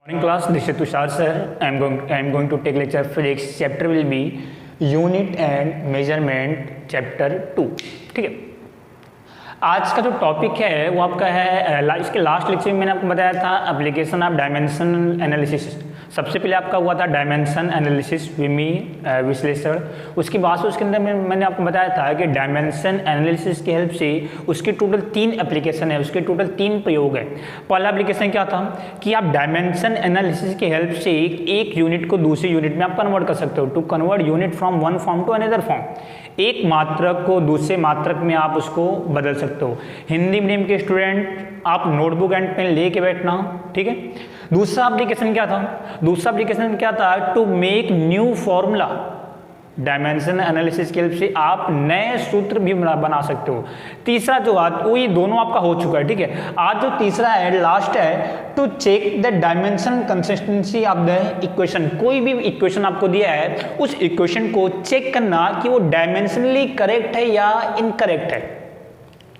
Morning class, this is Tushar sir. I am going to take lecture physics. Chapter will be unit and measurement chapter 2. ठीक है, आज का जो topic है वो आपका है, इसके लास्ट लेक्चर में मैंने आपको बताया था एप्लीकेशन ऑफ डायमेंशन एनालिसिस। सबसे पहले आपका हुआ था डायमेंशन एनालिसिस विमी विश्लेषण। उसके बाद से उसके अंदर मैंने आपको बताया था कि डायमेंशन एनालिसिस की हेल्प से उसके टोटल 3 एप्लीकेशन है, उसके टोटल 3 प्रयोग है। पहला एप्लीकेशन क्या था कि आप डायमेंशन एनालिसिस की हेल्प से एक यूनिट को दूसरी यूनिट में आप कन्वर्ट कर सकते हो। To convert unit from one form to another form, एक मात्रक को दूसरे मात्रक में आप उसको बदल सकते हो। हिंदी मीडियम के स्टूडेंट आप नोटबुक एंड पेन लेके बैठना, ठीक है। दूसरा एप्लीकेशन क्या था? दूसरा एप्लीकेशन क्या था? To make new formula. Dimension analysis की हेल्प से आप नए सूत्र भी बना सकते हो। तीसरा जो बात वो ये दोनों आपका हो चुका है, ठीक है। आज जो तीसरा है, लास्ट है, to check the dimension consistency of the equation. कोई भी इक्वेशन आपको दिया है, उस इक्वेशन को चेक करना कि वो डायमेंशनली करेक्ट है या इनकरेक्ट है।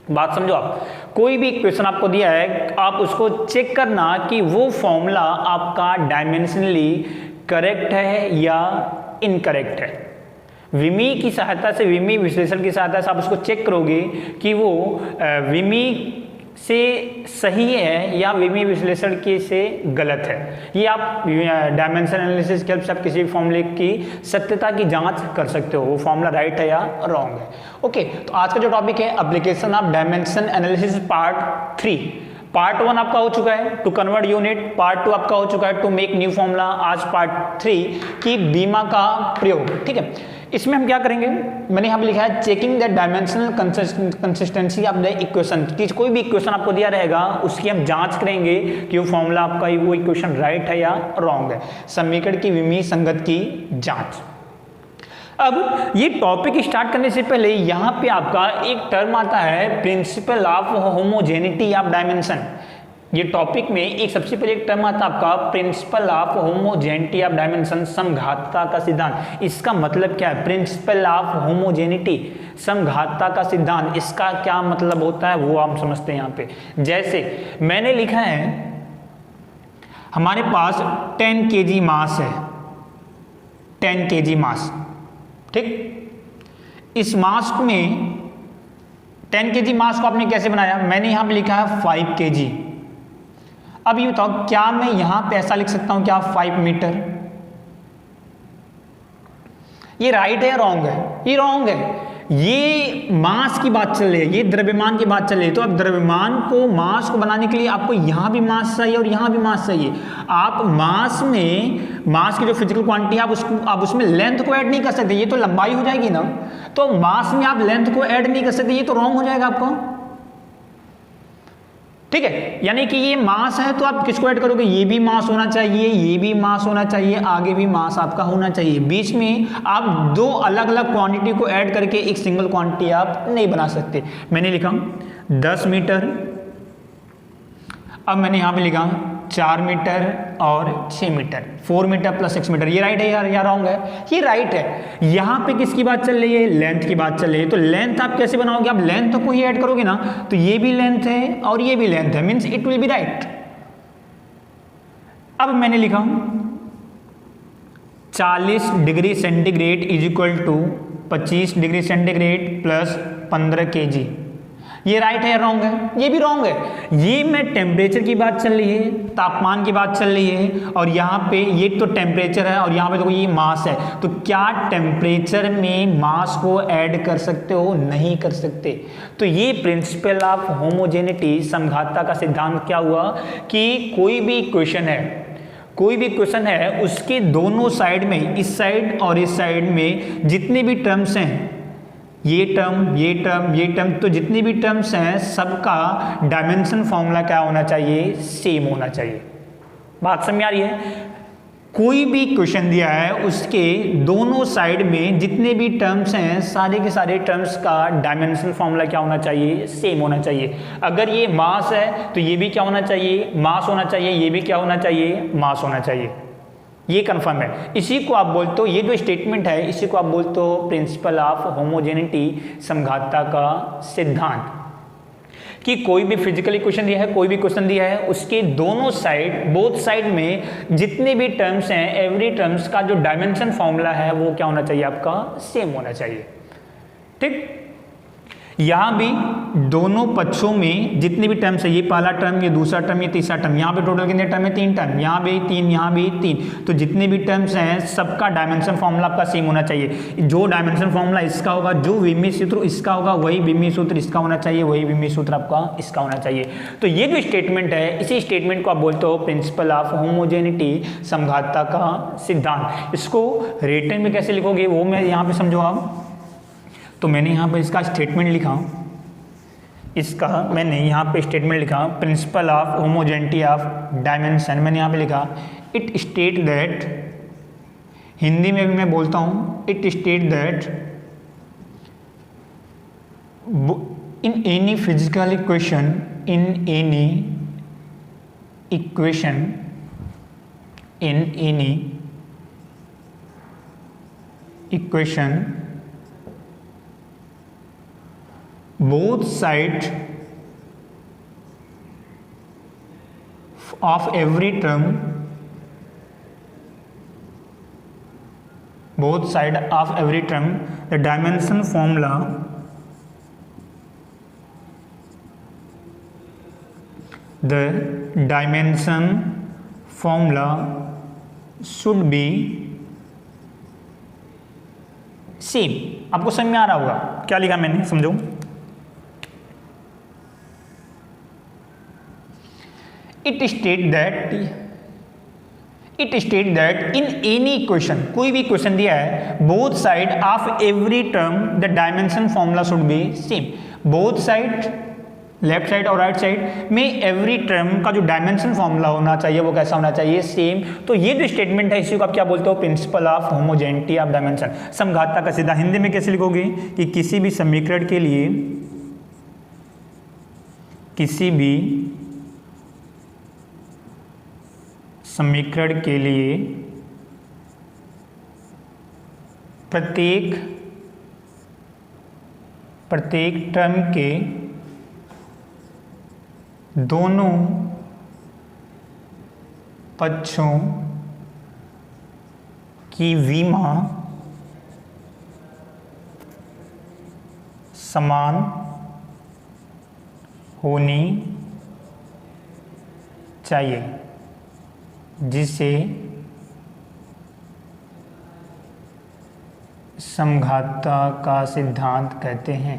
बात समझो आप, कोई भी इक्वेशन आपको दिया है, आप उसको चेक करना कि वो फॉर्मूला आपका डायमेंशनली करेक्ट है या इनकरेक्ट है। विमी की सहायता से, विमी विश्लेषण की सहायता से आप उसको चेक करोगे कि वो विमी से सही है या विमी विश्लेषण के से गलत है। ये आप डायमेंशन एनालिसिस के हेल्प से आप किसी भी फॉर्मूले की सत्यता की जांच कर सकते हो, वो फॉर्मूला राइट है या रॉन्ग है। ओके, तो आज का जो टॉपिक है application of dimension analysis part 3। Part 1 आपका हो चुका है टू कन्वर्ट यूनिट, पार्ट 2 आपका हो चुका है टू मेक न्यू फॉर्मूला। आज पार्ट 3 की बीमा का प्रयोग, ठीक है। इसमें हम क्या करेंगे, मैंने यहाँ पे लिखा है checking the dimensional consistency of the equation. कि कोई भी इक्वेशन आपको दिया रहेगा उसकी हम जांच करेंगे कि वो फॉर्मूला आपका वो इक्वेशन राइट है या रॉन्ग है। समीकरण की विमी संगत की जांच। अब ये टॉपिक स्टार्ट करने से पहले यहाँ पे आपका एक टर्म आता है principle of homogeneity of dimension. ये टॉपिक में एक सबसे पहले एक टर्म आता है आपका principle of homogeneity of dimension, समघातता का सिद्धांत। इसका मतलब क्या है? प्रिंसिपल ऑफ होमोजेनिटी, समघातता का सिद्धांत, इसका क्या मतलब होता है वो आप समझते हैं यहाँ पे। जैसे मैंने लिखा है हमारे पास 10 kg मास है, 10 kg मास, ठीक। इस मास में 10 kg मास को आपने कैसे बनाया? मैंने यहां पे लिखा है 5 kg। अब ये बताओ, क्या मैं यहां पे ऐसा लिख सकता हूं क्या 5 मीटर? ये राइट है या रॉन्ग है? ये रॉन्ग है। ये मास की बात चल रही है, ये द्रव्यमान की बात चल रही है। तो अब द्रव्यमान को, मास को बनाने के लिए आपको यहां भी मास चाहिए और यहां भी मास चाहिए। आप मास में, मास की जो फिजिकल क्वांटिटी है आप उसमें लेंथ को ऐड नहीं कर सकते, ये तो लंबाई हो जाएगी ना। तो मास में आप लेंथ को ऐड नहीं कर सकते, ये तो रॉन्ग हो जाएगा आपको, ठीक है। यानी कि ये मास है तो आप किसको ऐड करोगे? ये भी मास होना चाहिए, ये भी मास होना चाहिए, आगे भी मास आपका होना चाहिए। बीच में आप 2 अलग अलग क्वांटिटी को ऐड करके एक सिंगल क्वांटिटी आप नहीं बना सकते। मैंने लिखा 10 मीटर, अब मैंने यहां पे लिखा 4 मीटर और 6 मीटर, 4 मीटर प्लस 6 मीटर। ये राइट है या रॉन्ग है? ये राइट है। यहां पे किसकी बात चल रही है? लेंथ की बात चल रही है। तो लेंथ आप कैसे बनाओगे? आप लेंथ को ही ऐड करोगे ना, तो ये भी लेंथ है और ये भी लेंथ है, means it will be right. अब मैंने लिखा 40 degree centigrade is equal to 25 degree centigrade plus 15 kg। ये राइट है या रॉन्ग है? ये भी रॉन्ग है। ये में टेम्परेचर की बात चल रही है, तापमान की बात चल रही है, और यहाँ पे ये तो टेम्परेचर है और यहाँ पे तो ये मास है। तो क्या टेम्परेचर में मास को ऐड कर सकते हो? नहीं कर सकते। तो ये प्रिंसिपल ऑफ होमोजेनिटी, समघातता का सिद्धांत क्या हुआ कि कोई भी इक्वेशन है, उसके दोनों साइड में, इस साइड और इस साइड में जितने भी टर्म्स हैं, ये टर्म, तो जितनी भी टर्म्स हैं सबका डायमेंशन फॉर्मूला क्या होना चाहिए? सेम होना चाहिए। बात समझ आ रही है? कोई भी क्वेश्चन दिया है, उसके दोनों साइड में जितने भी टर्म्स हैं, सारे के सारे टर्म्स का डायमेंशन फॉर्मूला क्या होना चाहिए? सेम होना चाहिए। अगर ये मास है तो ये भी क्या होना चाहिए? मास होना चाहिए। ये भी क्या होना चाहिए? मास होना चाहिए। ये कंफर्म है। इसी को आप बोलते हो, ये जो स्टेटमेंट है इसी को आप बोलते हो प्रिंसिपल ऑफ होमोजेनिटी, समघातता का सिद्धांत। कि कोई भी फिजिकल इक्वेशन दिया है, कोई भी क्वेश्चन दिया है, उसके दोनों साइड, बोथ साइड में जितने भी टर्म्स हैं, एवरी टर्म्स का जो डायमेंशन फॉर्मूला है वो क्या होना चाहिए, आपका सेम होना चाहिए। ठीक, यहां भी दोनों पक्षों में जितने भी टर्म्स है, ये पहला टर्म, ये दूसरा टर्म, ये तीसरा टर्म, यहाँ पे टोटल कितने टर्म है, 3 टर्म, यहाँ भी 3, यहाँ भी 3, तो जितने भी टर्म्स हैं सबका डायमेंशन फॉर्मूला आपका सेम होना चाहिए। जो डायमेंशन फॉर्मूला इसका होगा, जो विमीय सूत्र इसका होगा, वही विमीय सूत्र इसका होना चाहिए, वही विमीय सूत्र आपका इसका होना चाहिए। तो ये जो स्टेटमेंट है, इसी स्टेटमेंट को आप बोलते हो प्रिंसिपल ऑफ होमोजेनिटी, समघातता का सिद्धांत। इसको रिटन में कैसे लिखोगे वो मैं यहाँ पे समझो आप। तो मैंने यहाँ पर इसका स्टेटमेंट लिखा, इसका मैंने यहाँ पे स्टेटमेंट लिखा, principal of homogeneity of dimension, मैंने यहाँ पे लिखा इट स्टेट दैट, हिंदी में भी मैं बोलता हूँ, it state that in any physical equation, in any equation, in any equation, both sides of every term, both side of every term, the dimension formula should be same। आपको समझ में आ रहा होगा क्या लिखा मैंने, समझो। It state that in any equation, कोई भी इक्वेशन दिया है, both side of every term the dimension formula should be same। both side, left side और राइट साइड में एवरी टर्म का जो डायमेंशन फॉर्मूला होना चाहिए वो कैसा होना चाहिए, सेम। तो ये जो स्टेटमेंट है इसी को आप क्या बोलते हो, principle of homogeneity of dimension, समघातता का सिद्धांत। हिंदी में कैसे लिखोगे कि किसी भी समीकरण के लिए, किसी भी समीकरण के लिए प्रत्येक टर्म के दोनों पक्षों की विमा समान होनी चाहिए, जिसे समघातता का सिद्धांत कहते हैं।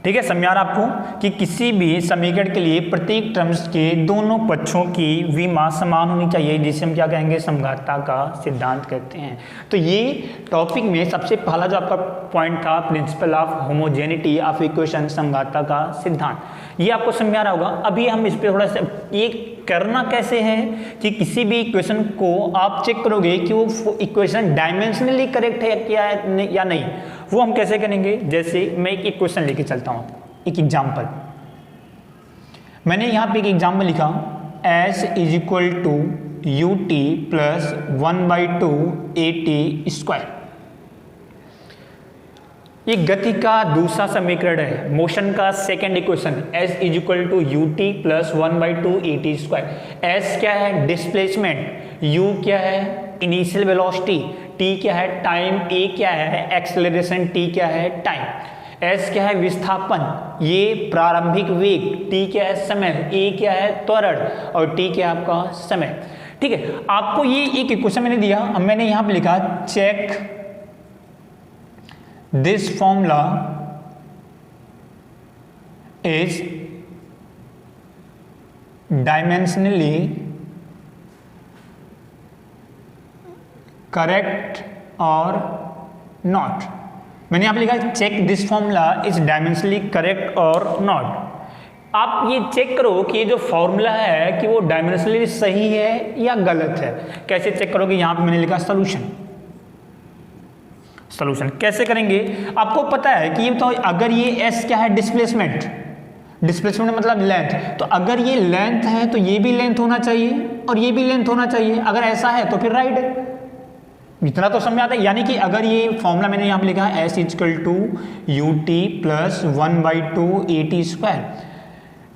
ठीक है, समझ आ रहा आपको कि किसी भी समीकरण के लिए प्रत्येक टर्म्स के दोनों पक्षों की विमा समान होनी चाहिए, जिसे हम क्या कहेंगे, समघातता का सिद्धांत कहते हैं। तो ये टॉपिक में सबसे पहला जो आपका पॉइंट था, principle of homogeneity of equation, समघातता का सिद्धांत, ये आपको समझ आ रहा होगा। अभी हम इस पर थोड़ा सा, ये करना कैसे है कि किसी भी इक्वेशन को आप चेक करोगे कि वो इक्वेशन डायमेंशनली करेक्ट है या नहीं, वो हम कैसे करेंगे। जैसे मैं एक इक्वेशन लेके चलता हूँ, एक एग्जाम्पल। मैंने यहाँ पे एक एग्जाम्पल लिखा, s is equal to u t plus 1/2 AT square. ये गति का दूसरा समीकरण है, मोशन का second equation, s is equal to u t plus 1/2 AT square. s क्या है, डिस्प्लेसमेंट, u क्या है, इनिशियल वेलोसिटी, t क्या है, टाइम, a क्या है, एक्सेलरेशन, t क्या है, टाइम, s क्या है, विस्थापन, ये प्रारंभिक वेग, t क्या है, समय, a क्या है, त्वरण, और t क्या है आपका समय। ठीक है, आपको ये एक इक्वेशन मैंने दिया, अब मैंने यहाँ पे लिखा check this formula is dimensionally correct or not। मैंने यहाँ पे लिखा check this formula is dimensionally correct और नॉट। आप ये चेक करो कि ये जो फॉर्मूला है कि वो डायमेंशनली सही है या गलत है। कैसे चेक करोगे, यहाँ पे मैंने लिखा सॉल्यूशन। सॉल्यूशन कैसे करेंगे, आपको पता है कि ये तो अगर ये s क्या है, डिस्प्लेसमेंट, डिस्प्लेसमेंट मतलब लेंथ, तो अगर ये लेंथ है तो ये भी लेंथ होना चाहिए और ये भी लेंथ होना चाहिए। अगर ऐसा है तो फिर राइट है। इतना तो समझ आता है। यानी कि अगर ये फॉर्मूला मैंने यहाँ पे लिखा है S equal to u t plus 1/2 AT square,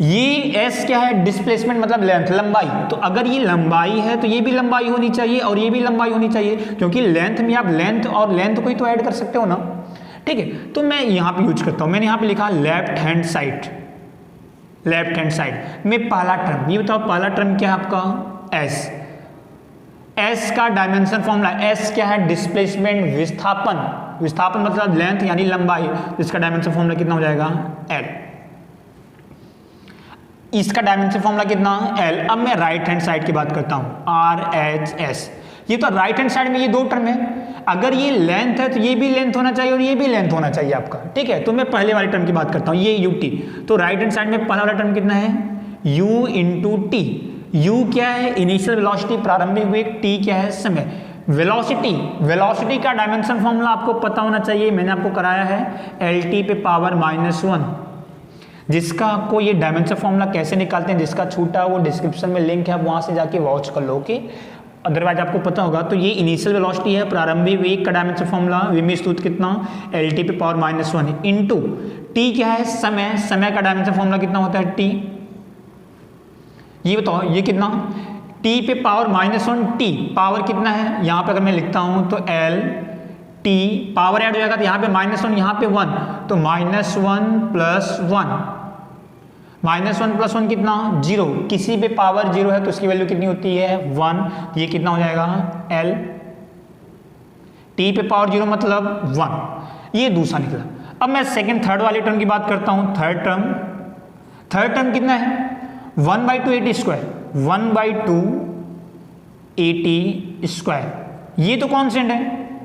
ये S क्या है? डिस्प्लेसमेंट मतलब लेंथ, लंबाई। तो अगर ये लंबाई है तो ये भी लंबाई होनी चाहिए और ये भी लंबाई होनी चाहिए, क्योंकि लेंथ में आप लेंथ और लेंथ को ही तो ऐड कर सकते हो ना, ठीक है। तो मैं यहाँ पे यूज करता हूँ, मैंने यहाँ पे लिखा left hand side, left hand side में पहला टर्म, ये बताओ पहला टर्म क्या है आपका? S का डायमेंशन फॉर्मूला, S क्या है? डिस्प्लेसमेंट, विस्थापन, विस्थापन मतलब लेंथ यानी लंबाई, जिसका डायमेंशन फॉर्मूला कितना हो जाएगा? L। इसका डायमेंशन फॉर्मूला कितना? L। अब मैं राइट हैंड साइड की बात करता हूं, RHS। ये तो राइट हैंड साइड में ये दो टर्म है, अगर ये लेंथ है तो ये भी लेंथ होना चाहिए और ये भी लेंथ होना चाहिए आपका, ठीक है। तो मैं पहले वाले टर्म की बात करता हूं, ये UT। तो राइट हैंड साइड में पहला वाला टर्म कितना है? U into T. U क्या है? इनिशियल वेलोसिटी, प्रारंभिक वेग। T क्या है? समय। वेलोसिटी, वेलोसिटी का डायमेंशन फॉर्मूला आपको पता होना चाहिए, मैंने आपको कराया है LT पे पावर -1, जिसका आपको ये डायमेंशन फॉर्मूला कैसे निकालते हैं, जिसका छूटा वो डिस्क्रिप्शन में लिंक है, आप वहां से जाके वॉच कर लो, ओके। अदरवाइज आपको पता होगा। तो ये इनिशियल वेलोसिटी है, प्रारंभिक वेग का डायमेंशन फॉर्मूला विमी सूत्र कितना? LT पे पावर -1 इंटू T क्या है? समय। समय का डायमेंशन फॉर्मूला कितना होता है? T। ये बताओ ये कितना? T पे पावर -1, T पावर कितना है? यहाँ पे अगर मैं लिखता हूँ तो L T पावर ऐड हो जाएगा, तो यहाँ पे -1 यहाँ पे 1, तो -1 प्लस 1, -1 प्लस 1 कितना? 0। किसी पे पावर 0 है तो उसकी वैल्यू कितनी होती है? 1। ये कितना हो जाएगा? L। T पे पावर 0 मतलब 1। ये दूसरा निकला। अब मैं सेकंड थर्ड वाले टर्म की बात करता हूं। थर्ड टर्म कितना है? 1/2 AT स्क्वायर, 1/2 AT स्क्वायर। ये तो कॉन्स्टेंट है,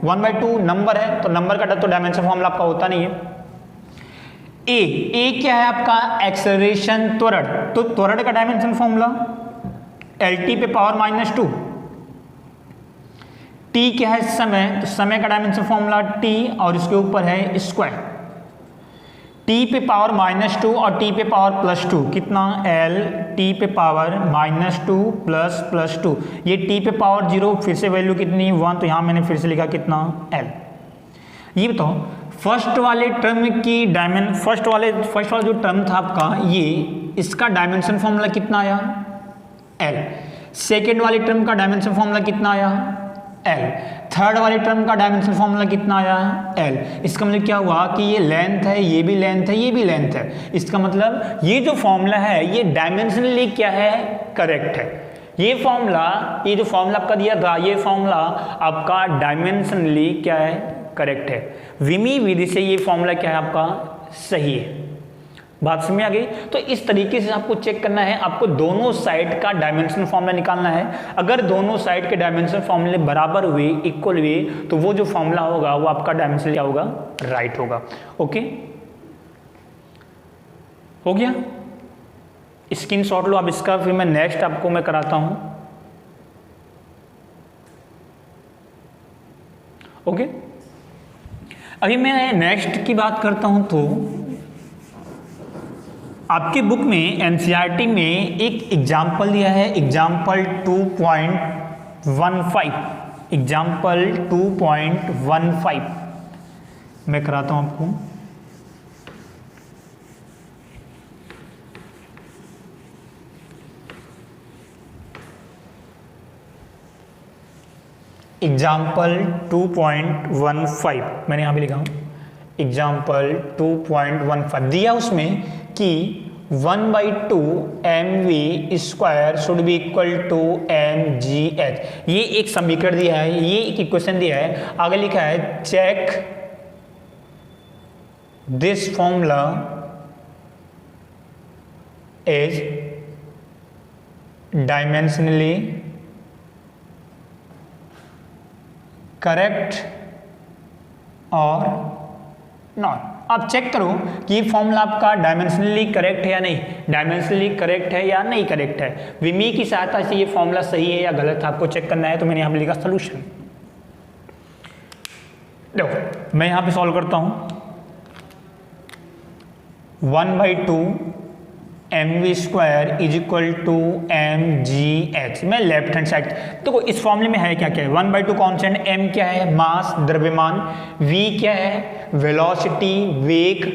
1/2 नंबर है, तो नंबर का तो डायमेंशन फॉर्मूला आपका होता नहीं है। ए क्या है आपका? एक्सेलरेशन, त्वरण। तो त्वरण का डायमेंशन फॉर्मूला LT पे पावर -2। T क्या है? समय। तो समय का डायमेंशन फॉर्मूला T और इसके ऊपर है स्क्वायर। T पे पावर -2 और T पे पावर +2 कितना? L। T पे पावर -2 प्लस 2, ये T पे पावर 0, फिर से वैल्यू कितनी? 1, तो यहां मैंने फिर से लिखा कितना? L। ये बताओ फर्स्ट वाले टर्म की फर्स्ट वाला जो टर्म था आपका, ये इसका डायमेंशन फॉर्मूला कितना आया? L। सेकेंड वाले टर्म का डायमेंशन फॉर्मूला कितना आया? L। थर्ड वाले टर्म का डायमेंशन फॉर्मूला कितना आया? L। इसका मतलब क्या हुआ कि ये लेंथ है, ये भी लेंथ है, ये भी लेंथ है। इसका मतलब ये जो फॉर्मूला है ये डायमेंशनली क्या है? करेक्ट है। ये जो फॉर्मूला आपका दिया था, ये फॉर्मूला आपका डायमेंशनली क्या है? करेक्ट है। विमी विधि से ये फॉर्मूला क्या है आपका? सही है। बात समझ आ गई? तो इस तरीके से आपको चेक करना है, आपको दोनों साइड का डायमेंशन फॉर्मूला निकालना है। अगर दोनों साइड के डायमेंशन फॉर्मूले बराबर हुए, इक्वल हुए, तो वो जो फॉर्मूला होगा वो आपका डायमेंशन क्या होगा? राइट होगा। ओके, हो गया? स्क्रीनशॉट लो आप इसका, फिर मैं नेक्स्ट आपको मैं कराता हूं। ओके, अभी मैं नेक्स्ट की बात करता हूं। तो आपके बुक में एनसीईआरटी में एक एग्जाम्पल दिया है, एग्जाम्पल 2.15, मैं कराता हूं आपको। एग्जाम्पल 2.15 मैंने यहाँ पे लिखा हूँ, एग्जाम्पल 2.15 दिया उसमें कि 1/2 mv square should be equal to mgh। ये एक समीकरण दिया है, ये एक इक्वेशन दिया है। आगे लिखा है check this formula is dimensionally correct और नॉट। आप चेक करो कि फॉर्मूला आपका डायमेंशनली करेक्ट है या नहीं, डायमेंशनली करेक्ट है या नहीं करेक्ट है। विमी की सहायता से ये फॉर्मूला सही है या गलत है आपको चेक करना है। तो मैंने यहाँ पे लिखा सोल्यूशन। देखो मैं यहाँ पे सॉल्व करता हूँ। 1/2 M we square is equal to m g h. मैं लेफ्ट हैंड साइड देखो इस फॉर्मूले में है क्या क्या है, 1/2 कॉन्स्टेंट, एम क्या है मास द्रव्यमान, वी क्या है वेलोसिटी वेग,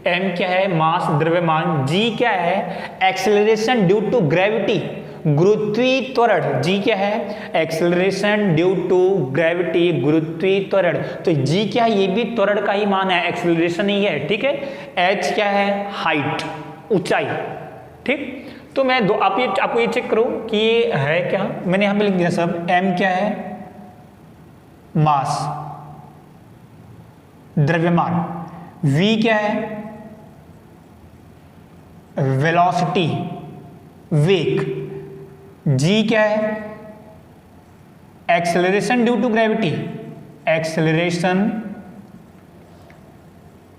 एम क्या है मास द्रव्यमान, जी क्या है एक्सेलरेशन ड्यू टू ग्रेविटी गुरुत्वीय त्वरण, जी क्या है एक्सेलरेशन ड्यू टू ग्रेविटी गुरुत्वीय त्वरण, तो जी क्या है ये भी त्वरण का ही मान है एक्सेलरेशन ही है, ठीक है। एच क्या है हाइट ऊंचाई, ठीक। तो मैं दो आपको ये चेक करो कि ये है क्या, मैंने यहां पे लिख दिया सब, एम क्या है मास द्रव्यमान, वी क्या है वेलोसिटी वेग, जी क्या है acceleration due to gravity acceleration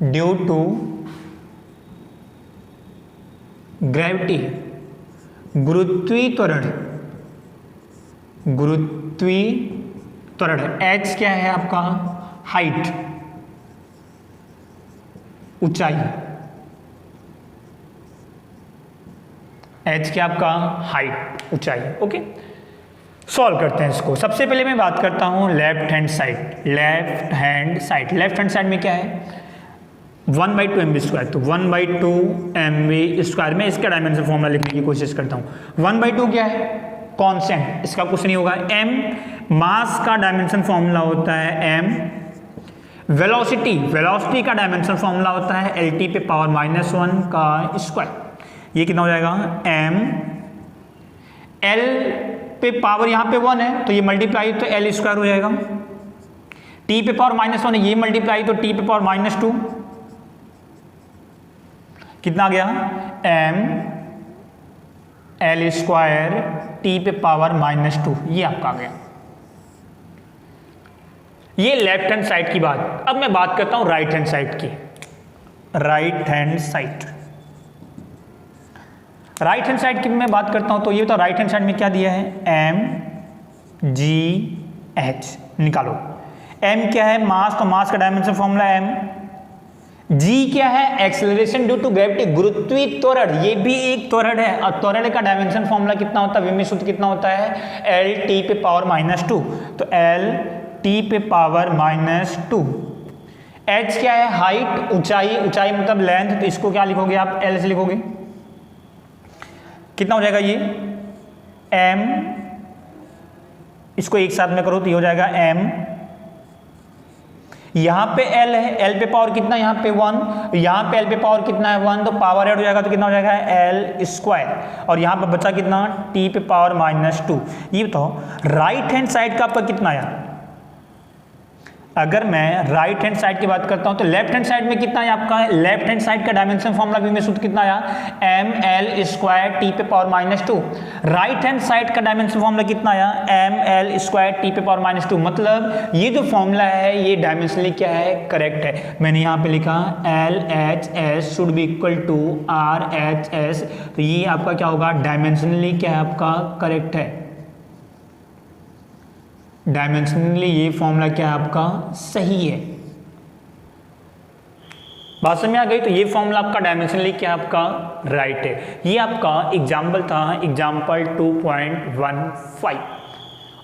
due to gravity गुरुत्वीय त्वरण गुरुत्वीय त्वरण, एच क्या है आपका हाइट ऊंचाई, एच क्या आपका हाइट ऊंचाई, ओके। सॉल्व करते हैं इसको। सबसे पहले मैं बात करता हूं left hand side, left hand side, left hand side में क्या है 1/2 एम वी स्क्वायर, तो 1/2 एम वी स्क्वायर में इसका डायमेंशन फॉर्मूला लिखने की कोशिश करता हूं। 1/2 क्या है कांस्टेंट, इसका कुछ नहीं होगा, एम मास का डायमेंशन फॉर्मूला होता है एम, वेलोसिटी वेलोसिटी का डायमेंशन फॉर्मूला होता है एल टी पे पावर -1 का स्क्वायर, ये कितना हो जाएगा एम, एल पे पावर यहां पे 1 है तो ये मल्टीप्लाई तो एल स्क्वायर हो जाएगा, टी पे पावर -1 है ये मल्टीप्लाई तो टी पे पावर -2, कितना आ गया एम एल स्क्वायर टी पे पावर -2, ये आपका आ गया। ये लेफ्ट हैंड साइड की बात। अब मैं बात करता हूं राइट हैंड साइड की, right hand side, right hand side की मैं बात करता हूं तो ये तो राइट हैंड साइड में क्या दिया है एम जी एच, निकालो एम क्या है मास, तो मास का डायमेंशन फॉर्मूला एम, जी क्या है एक्सेलरेशन ड्यू टू ग्रेविटी गुरुत्वीय त्वरण, ये भी एक त्वरण है और त्वरण का डायमेंशन फॉर्मूला कितना होता है विमीय सूत्र कितना होता है एल टी पे पावर -2, तो एल टी पे पावर -2, एच क्या है हाइट ऊंचाई, ऊंचाई मतलब लेंथ, तो इसको क्या लिखोगे आप एल से लिखोगे, कितना हो जाएगा ये एम, इसको एक साथ में करो तो ये हो जाएगा एम, यहां पे एल है, एल पे पावर कितना यहां पे 1, यहां पे एल पे पावर कितना है 1, तो पावर ऐड हो जाएगा तो कितना हो जाएगा एल स्क्वायर, और यहां पे बचा कितना टी पे पावर -2। ये बताओ राइट हैंड साइड का आपका कितना आया, अगर मैं राइट हैंड साइड की बात करता हूं तो लेफ्ट हैंड साइड में कितना है आपका, लेफ्ट हैंड साइड का डायमेंशन फॉर्मूला विमीय सूत्र कितना आया एम एल स्क्वायर टी पे पावर -2, राइट हैंड साइड का डायमेंशन फॉर्मूला कितना आया एम एल स्क्वायर टी पे पावर -2, मतलब ये जो फॉर्मूला है ये डायमेंशनली क्या है करेक्ट है। मैंने यहां पे लिखा L H S should be equal to R H S, तो ये आपका क्या होगा डायमेंशनली क्या है आपका करेक्ट है, डायमेंशनली ये फॉर्मूला क्या है आपका सही है। बात समझ में आ गई, तो ये फॉर्मूला आपका डायमेंशनली क्या है आपका राइट है। ये आपका एग्जाम्पल था एग्जाम्पल 2.15।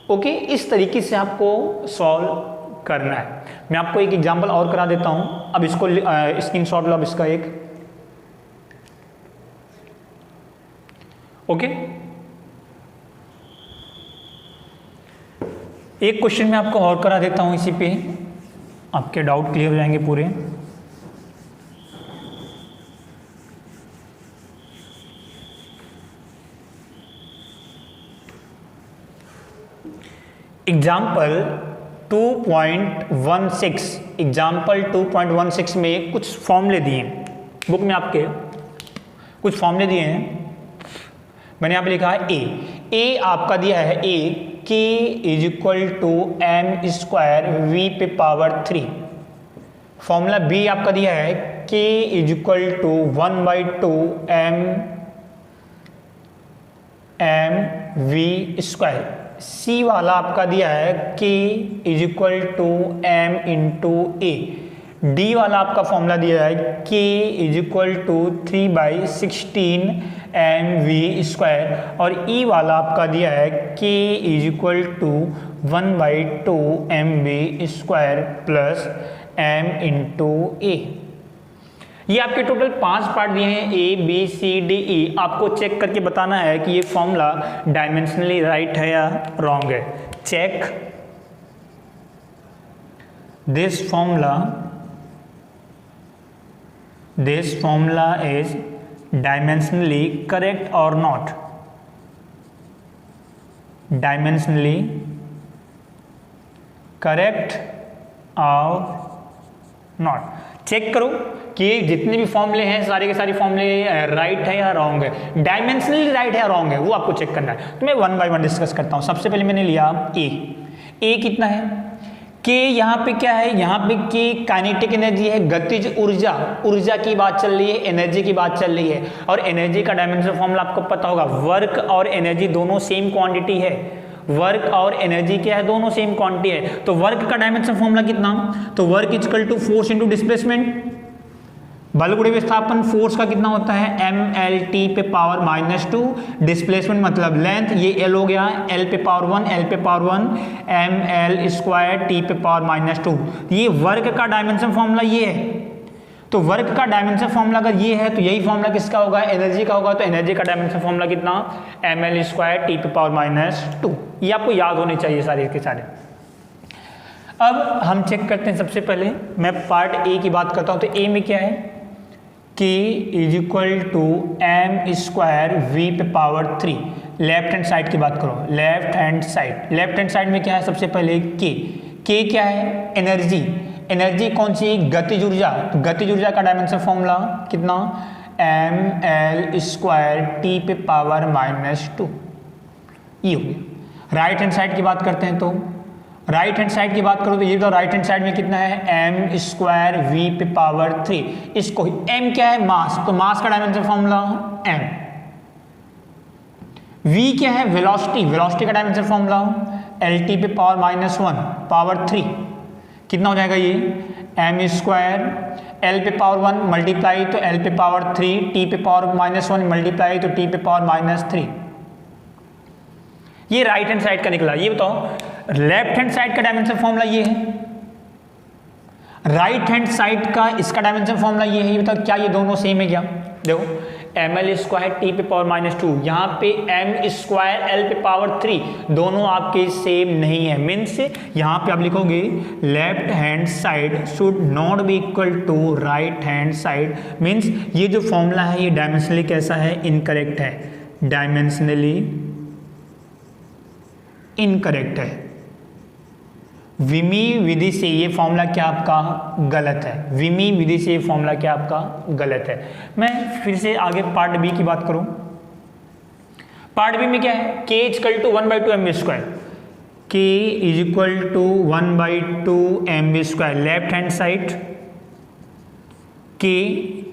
ओके, इस तरीके से आपको सॉल्व करना है। मैं आपको एक एग्जाम्पल और करा देता हूं, अब इसको स्क्रीनशॉट लो अब इसका एक। ओके, एक क्वेश्चन मैं आपको और करा देता हूं, इसी पे आपके डाउट क्लियर हो जाएंगे पूरे। एग्जाम्पल 2.16, एग्जाम्पल 2.16 में कुछ फॉर्मूले दिए हैं, बुक में आपके कुछ फॉर्मूले दिए हैं। मैंने यहाँ पे लिखा है ए आपका दिया है A k is equal to M square V पे पावर 3। फॉर्मूला बी आपका दिया है k is equal to 1/2 M we square. C वाला आपका दिया है k is equal to M into A. D वाला आपका फॉर्मूला दिया है k is equal to 3/16 mv² और ई वाला आपका दिया है k is equal to 1/2 mv² plus m into A. ये आपके टोटल 5 पार्ट दिए हैं A B C D E. आपको चेक करके बताना है कि ये फॉर्मूला डायमेंशनली राइट है या रॉन्ग है। चेक दिस formula is dimensionally correct or not, dimensionally correct or not। Check करो कि जितने भी फॉर्मूले हैं सारे के सारे फॉर्मूले राइट है या रॉन्ग है, डायमेंशनली राइट है या रॉन्ग है, वो आपको चेक करना है। तो मैं 1 बाय 1 डिस्कस करता हूँ। सबसे पहले मैंने लिया ए कितना है, के यहाँ पे क्या है, यहाँ पे के काइनेटिक एनर्जी है, गतिज ऊर्जा की बात चल रही है, एनर्जी की बात चल रही है। और एनर्जी का डायमेंशन फॉर्मूला आपको पता होगा, वर्क और एनर्जी दोनों सेम क्वांटिटी है, वर्क और एनर्जी क्या है, दोनों सेम क्वांटिटी है। तो वर्क का डायमेंशन फॉर्मूला कितना, तो work equal to force into displacement, बल गुणे विस्थापन, फोर्स का कितना होता है mlt पे पावर -2, डिस्प्लेसमेंट मतलब लेंथ, ये l हो गया, l पे पावर 1 ml² t पे पावर -2। ये वर्क का डायमेंशन फॉर्मूला ये है। तो वर्क का डायमेंशन फॉर्मूला अगर ये है तो यही फॉर्मूला किसका होगा, एनर्जी का होगा। तो एनर्जी का डायमेंशन फॉर्मूला कितना, ml² t पे पावर -2। ये आपको याद होने चाहिए सारे के सारे। अब हम चेक करते हैं। सबसे पहले मैं पार्ट ए की बात करता हूँ। तो ए में क्या है, k is equal to m² v पे पावर 3। लेफ्ट हैंड साइड की बात करो, लेफ्ट हैंड साइड में क्या है, सबसे पहले k क्या है, एनर्जी कौन सी, गतिज ऊर्जा। तो गतिज ऊर्जा का डायमेंशन फॉर्मूला कितना, ml² t पे पावर -2। ये हो गया। राइट हैंड साइड की बात करते हैं। तो राइट हैंड साइड की बात करो तो ये तो राइट हैंड साइड में कितना है, m² v पे पावर 3। इसको m क्या है, मास। तो मास का डायमेंशन फॉर्मूला m। v क्या है, वेलोसिटी का डायमेंशन फॉर्मूला lt पे पावर -1 पावर 3। कितना हो जाएगा ये, m² l पे पावर 1 मल्टीप्लाई तो l पे पावर 3, t पे पावर -1 मल्टीप्लाई तो t पे पावर -3। ये राइट हैंड साइड का निकला। ये बताओ लेफ्ट हैंड साइड का डायमेंशन फॉर्मूला ये है, राइट हैंड साइड का इसका डायमेंशन फॉर्मूला ये है। ये बताओ क्या ये दोनों सेम है क्या, देखो ml² t पे पावर -2, यहाँ पे m² l पे पावर 3, दोनों आपके सेम नहीं है। मीन्स यहाँ पे आप लिखोगे left hand side should not be equal to right hand side. Means ये जो फॉर्मूला है ये डायमेंशनली कैसा है, इनकरेक्ट है, डायमेंशनली इनकरेक्ट है। विमी विधि से ये फॉर्मूला क्या आपका गलत है, विमी विधि से ये फॉर्मूला क्या आपका गलत है। मैं फिर से आगे पार्ट बी की बात करूं। पार्ट बी में क्या है, k equal to 1/2 mv², k is equal to 1/2 mv²। Left hand side k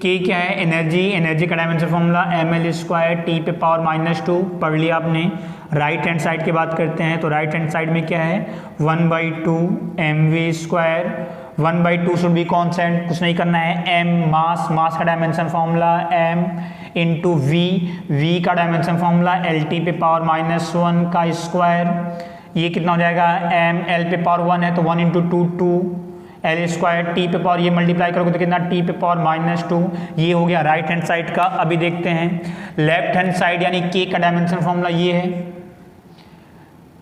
क्या है, एनर्जी का डायमेंशन फॉर्मूला ml² t पे पावर -2 पढ़ लिया आपने। राइट हैंड साइड की बात करते हैं तो राइट हैंड साइड में क्या है, 1/2 mv²। 1/2 शुड बी कॉन्स्टेंट, कुछ नहीं करना है। m मास का dimension formula m into v का डायमेंशन फॉर्मूला lt पे पावर -1 का स्क्वायर। ये कितना हो जाएगा, m l पे पावर 1 है तो 1 इंटू 2 l² t पे पावर, ये मल्टीप्लाई करोगे तो कितना t पे पावर -2। ये हो गया राइट हैंड साइड का। अभी देखते हैं लेफ्ट हैंड साइड यानी k का डायमेंशन फॉर्मूला ये है।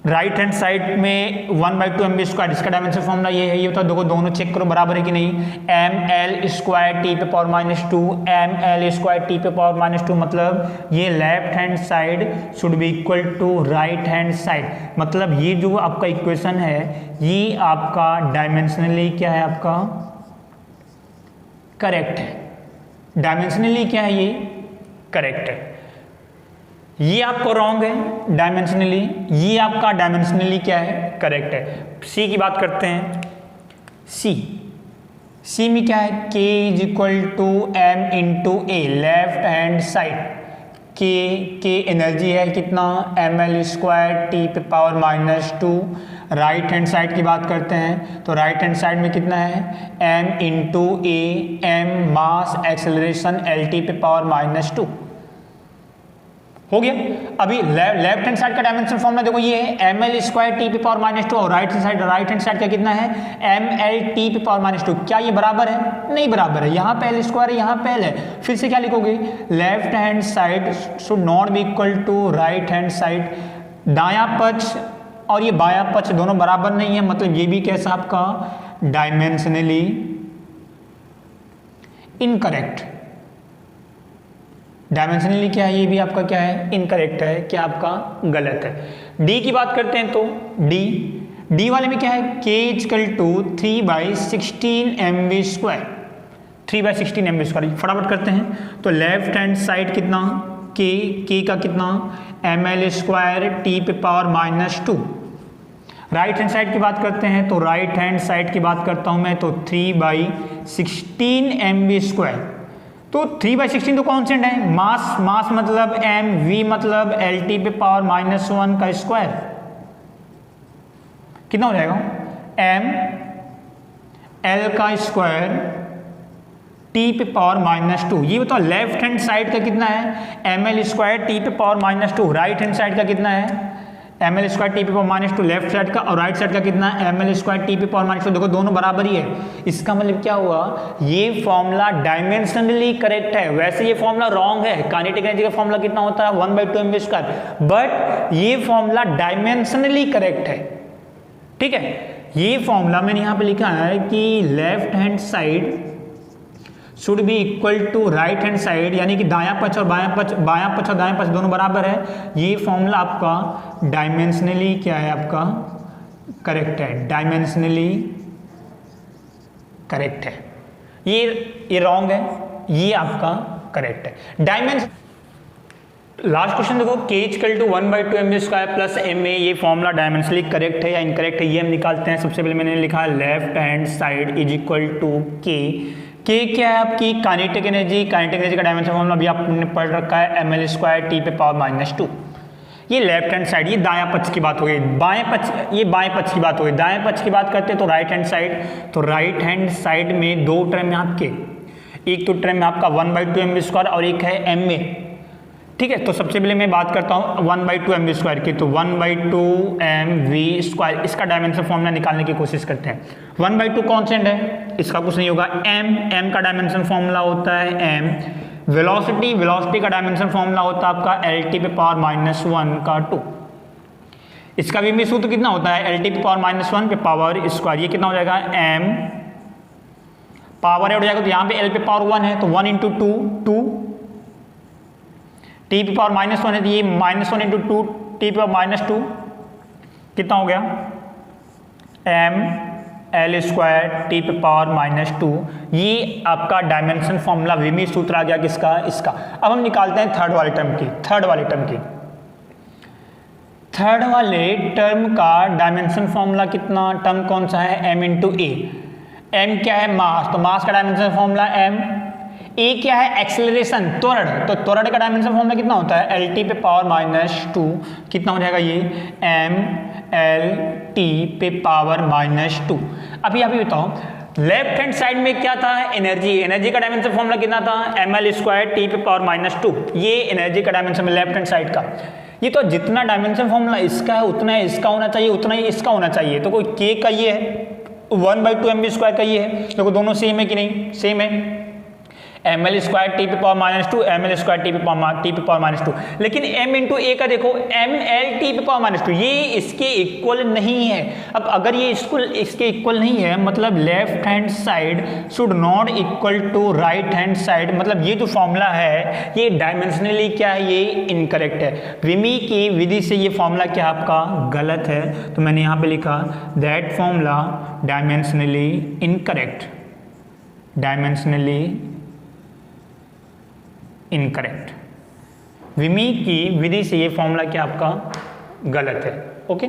राइट हैंड साइड में 1/2 mv², इसका डायमेंशन फॉर्मूला ये है। ये बताओ देखो दोनों चेक करो बराबर है कि नहीं, ml² t पे पावर -2 ml² t पे पावर -2, मतलब ये left hand side should be equal to right hand side. मतलब ये जो आपका इक्वेशन है ये आपका डायमेंशनली क्या है, आपका करेक्ट है। डायमेंशनली क्या है, ये करेक्ट है। ये आपको रॉन्ग है डायमेंशनली, ये आपका डायमेंशनली क्या है, करेक्ट है। सी की बात करते हैं। सी में क्या है, k is equal to m into ए, लेफ्ट हैंड साइड के एनर्जी है कितना ml² t पे पावर -2। राइट हैंड साइड की बात करते हैं तो राइट हैंड साइड में कितना है m इंटू ए, m मास एक्सेलरेशन lt पे पावर -2 हो गया। अभी लेफ्ट हैंड साइड का डायमेंशन फॉर्मूला देखो ये है ml² t पे पावर -2 और राइट हैंड साइड का कितना है ml t पे पावर -2। क्या ये बराबर है? नहीं बराबर है। यहाँ पे l² है, यहाँ पे l है। फिर से क्या लिखोगे, left hand side should not be equal to right hand side. दायां पक्ष और ये बायां पक्ष दोनों बराबर नहीं है, मतलब ये भी कैसा आपका डायमेंशनली इनकरेक्ट। डायमेंशनली क्या है, ये भी आपका क्या है इनकरेक्ट है, क्या आपका गलत है। डी की बात करते हैं तो डी वाले में क्या है k equal to 3/16 mv²। 3/16 mv²। फटाफट करते हैं तो लेफ्ट हैंड साइड कितना k का कितना ml² t पे पावर -2। राइट हैंड साइड की बात करते हैं तो राइट हैंड साइड की बात करता हूं मैं तो 3/16 mv²। तो 3/16 तो कांस्टेंट है, मास मतलब m, v मतलब lt पे पावर -1 का स्क्वायर। कितना हो जाएगा m l का स्क्वायर t पे पावर -2। ये बताओ लेफ्ट हैंड साइड का कितना है ml² t पे पावर -2। राइट हैंड साइड का कितना है ml² t पे पावर -2 लेफ्ट साइड का, और राइट साइड का कितना है ml² t पे पावर -2। देखो दोनों बराबर ही है। इसका मतलब क्या हुआ, ये फॉर्मूला डायमेंशनली करेक्ट है। वैसे ये फॉर्मूला रॉन्ग है। काइनेटिक एनर्जी का फॉर्मूला कितना होता है 1/2 mv², बट ये फॉर्मूला डायमेंशनली करेक्ट है। ठीक है, ये फॉर्मूला मैंने यहां पे लिखा है कि left hand side should be equal to right hand side, यानी कि दायां पक्ष और बायां पक्ष और दायां पक्ष दोनों बराबर है। ये फॉर्मूला आपका डायमेंशनली क्या है, आपका करेक्ट है, डायमेंशनली करेक्ट है। ये रॉन्ग है, ये आपका करेक्ट है। डायमेंशन लास्ट क्वेश्चन देखो k equal to 1/2 mv² plus ma। ये फॉर्मूला डायमेंशनली करेक्ट है या इनकरेक्ट है, ये हम निकालते हैं। सबसे पहले मैंने लिखा है left hand side is equal to k क्या है आपकी काइनेटिक एनर्जी। काइनेटिक एनर्जी का डायमेंशन फॉर्मूला भी आपने पढ़ रखा है ml² t पे पावर -2। ये लेफ्ट हैंड साइड, ये दायां पक्ष की बात हो गई। बाएं पक्ष, ये बाएं पक्ष की बात हो गई। दाएं पक्ष की बात करते हैं तो राइट हैंड साइड, तो राइट हैंड साइड में दो टर्म है आपके, एक तो टर्म है आपका 1/2 mv² और एक है ma। ठीक है, तो सबसे पहले मैं बात करता हूँ 1/2 mv² की, तो 1/2 mv²। इसका डायमेंशन फॉर्मूला निकालने की कोशिश करते हैं। 1/2 कांस्टेंट है, इसका कुछ नहीं होगा। m का डायमेंशन फॉर्मूला होता है m। वेलोसिटी का डायमेंशन फॉर्मूला होता है आपका lt पे पावर -1 का 2। इसका भी सूत्र कितना होता है lt पे पावर -1 पे पावर स्क्वायर। ये कितना हो जाएगा m पावर ऐड हो जाएगा, तो यहाँ पे l पे पावर 1 है तो 1 इंटू 2 t पे पावर -1 है तो ये -1 इंटू 2 t पे पावर -2 कितना हो गया m l² t पे पावर -2। ये आपका डायमेंशन फॉर्मूला विमी सूत्र आ गया किसका, इसका। अब हम निकालते हैं थर्ड वाले टर्म की। थर्ड वाले टर्म का डायमेंशन फॉर्मूला कितना, टर्म कौन सा है m इंटू ए। m क्या है मास, तो मास का डायमेंशन फॉर्मूला m। ए क्या है एक्सेलरेशन, त्वरण, तो त्वरण का डायमेंशन फॉर्मूला कितना होता है lt पे पावर -2। कितना हो जाएगा ये m l t पे पावर -2। अभी बताओ लेफ्ट हैंड साइड में क्या था एनर्जी का डायमेंशन फॉर्मूला कितना था ml² t पे पावर -2। ये एनर्जी का डायमेंशन लेफ्ट हैंड साइड का। ये तो जितना डायमेंशन फॉर्मूला इसका है उतना ही इसका होना चाहिए, उतना ही इसका होना चाहिए। तो कोई k का ये है 1/2 mv² का ये है, देखो दोनों सेम है कि नहीं, सेम है। ml² t पे पावर -2 ml² t पे पावर -2, लेकिन m इंटू ए का देखो ml t पे पावर -2, ये इसके इक्वल नहीं है। अब अगर ये इसके इक्वल नहीं है मतलब left hand side should not equal to right hand side, मतलब ये जो फॉर्मूला है ये डायमेंशनली क्या है, ये इनकरेक्ट है। विमी की विधि से ये फॉर्मूला क्या आपका गलत है, तो मैंने यहाँ पे लिखा that formula dimensionally incorrect, dimensionally incorrect. विमी की विधि से ये फॉर्मूला क्या आपका गलत है। ओके।